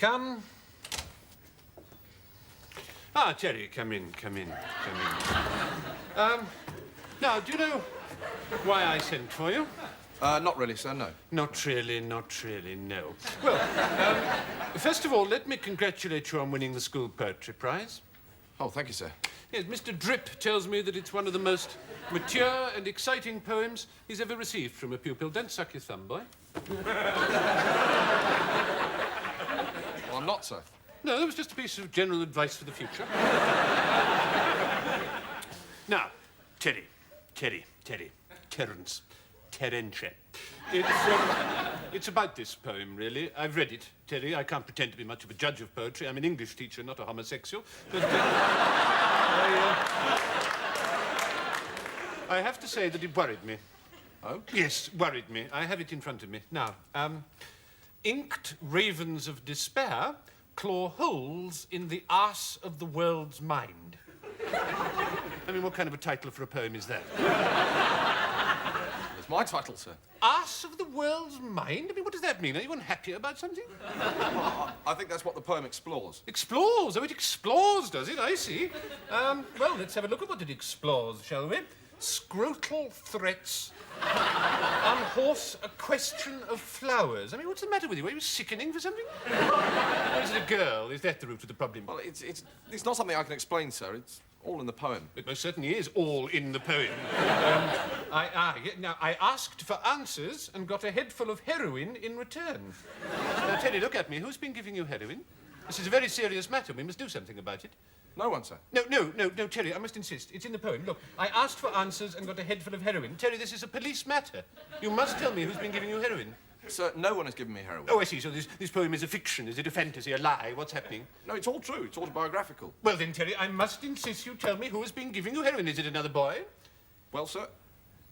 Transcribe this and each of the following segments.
come. Ah, Terry, come in. Now, do you know why I sent for you? Not really, sir, no. Not really, no. Well, first of all, let me congratulate you on winning the school poetry prize. Oh, thank you, sir. Yes, Mr. Drip tells me that it's one of the most mature and exciting poems he's ever received from a pupil. Don't suck your thumb, boy. Well, I'm not, sir. No, that was just a piece of general advice for the future. Now, Terence. It's about this poem, really. I've read it, Terry. I can't pretend to be much of a judge of poetry. I'm an English teacher, not a homosexual. But, I have to say that it worried me. Oh? Yes, worried me. I have it in front of me. Now, inked ravens of despair claw holes in the arse of the world's mind. I mean, what kind of a title for a poem is that? It's my title, sir. Arse of the world's mind? I mean, what does that mean? Are you unhappy about something? Well, I think that's what the poem explores. Explores? Oh, it explores, does it? I see. Well, let's have a look at what it explores, shall we? Scrotal threats. Unhorse a question of flowers. I mean, what's the matter with you? Are you sickening for something? Or is it a girl? Is that the root of the problem? Well, it's not something I can explain, sir. It's all in the poem. It most certainly is all in the poem. Now, I asked for answers and got a head full of heroin in return. Now, Teddy, look at me. Who's been giving you heroin? This is a very serious matter. We must do something about it. No one, sir. No, Terry, I must insist. It's in the poem. Look, I asked for answers and got a head full of heroin. Terry, this is a police matter. You must tell me who's been giving you heroin. Sir, no one has given me heroin. Oh, I see. So this poem is a fiction. Is it a fantasy, a lie? What's happening? No, it's all true. It's autobiographical. Well, then, Terry, I must insist you tell me who has been giving you heroin. Is it another boy? Well, sir,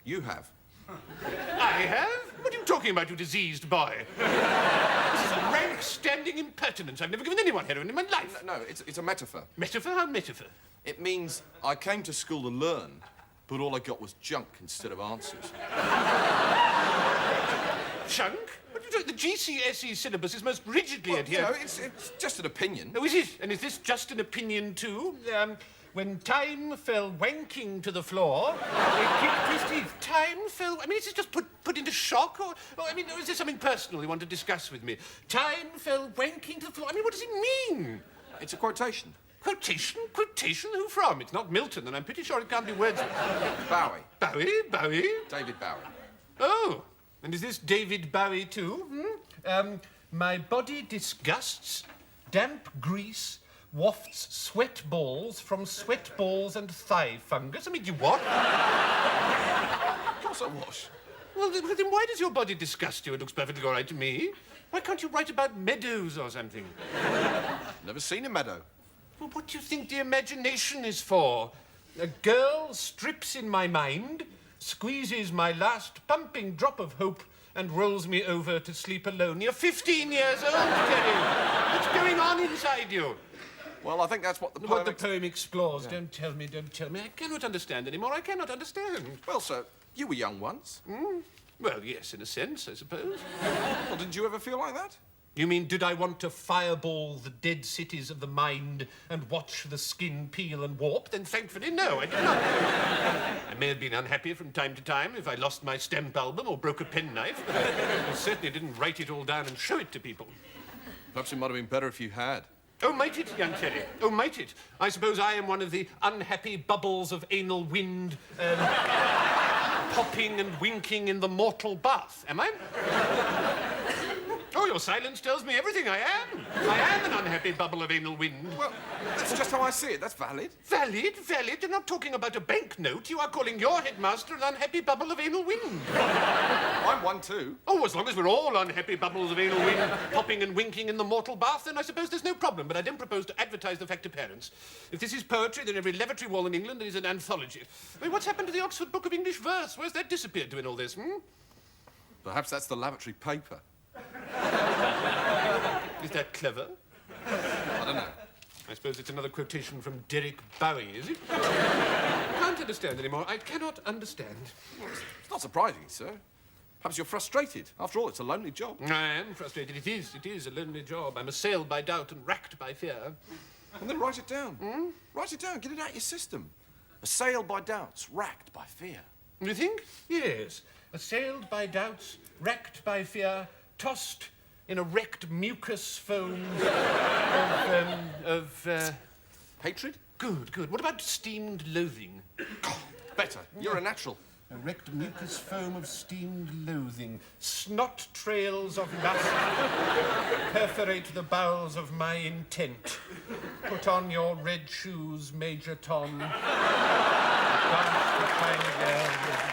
you have. I have? What are you talking about, you diseased boy? This is a rank standing impertinence. I've never given anyone heroin in my life. No, it's a metaphor. Metaphor? How metaphor? It means I came to school to learn, but all I got was junk instead of answers. Chunk? What are you doing? The GCSE syllabus is most rigidly adhered. You know, it's just an opinion. Oh, is it? And is this just an opinion, too? When time fell wanking to the floor, he kicked his teeth. Time fell... I mean, is this just put into shock? Or, I mean, is there something personal you want to discuss with me? Time fell wanking to the floor. I mean, what does it mean? It's a quotation. Quotation? Quotation? Who from? It's not Milton, and I'm pretty sure it can't be Wordsworth. Bowie. Bowie? David Bowie. Oh, and is this David Bowie, too? My body disgusts, damp grease wafts sweat balls from sweat balls and thigh fungus. I mean, you what? Of course I wash. Well, then why does your body disgust you? It looks perfectly all right to me. Why can't you write about meadows or something? Never seen a meadow. Well, what do you think the imagination is for? A girl strips in my mind, squeezes my last pumping drop of hope, and rolls me over to sleep alone. You're 15 years old, Terry. What's going on inside you? Well, I think that's what the poem... What the poem explores. Yeah. Don't tell me. I cannot understand anymore. I cannot understand. Well, sir, you were young once. Well, yes, in a sense, I suppose. Well, didn't you ever feel like that? You mean, did I want to fireball the dead cities of the mind and watch the skin peel and warp? Then thankfully, no, I did not. I may have been unhappy from time to time if I lost my stamp album or broke a penknife, but I certainly didn't write it all down and show it to people. Perhaps it might have been better if you had. Oh, might it, young Terry? Oh, might it? I suppose I am one of the unhappy bubbles of anal wind, popping and winking in the mortal bath, am I? Oh, your silence tells me everything. I am. I am an unhappy bubble of anal wind. Well, that's just how I see it. That's valid. Valid? You're not talking about a banknote. You are calling your headmaster an unhappy bubble of anal wind. I'm one too. Oh, as long as we're all unhappy bubbles of anal wind, popping and winking in the mortal bath, then I suppose there's no problem. But I don't propose to advertise the fact to parents. If this is poetry, then every lavatory wall in England is an anthology. I mean, what's happened to the Oxford Book of English Verse? Where's that disappeared to in all this, Perhaps that's the lavatory paper. Is that clever? I don't know. I suppose it's another quotation from Derek Bowie, is it? I can't understand anymore. I cannot understand. Well, it's not surprising, sir. Perhaps you're frustrated. After all, it's a lonely job. I am frustrated. It is a lonely job. I'm assailed by doubt and racked by fear. And then write it down. Write it down. Get it out of your system. Assailed by doubts, racked by fear. You think? Yes. Assailed by doubts, racked by fear, tossed in a wrecked mucus foam of Hatred? Good. What about steamed loathing? Better. You're a natural. A wrecked mucus foam of steamed loathing. Snot trails of lust perforate the bowels of my intent. Put on your red shoes, Major Tom. Dance the kind of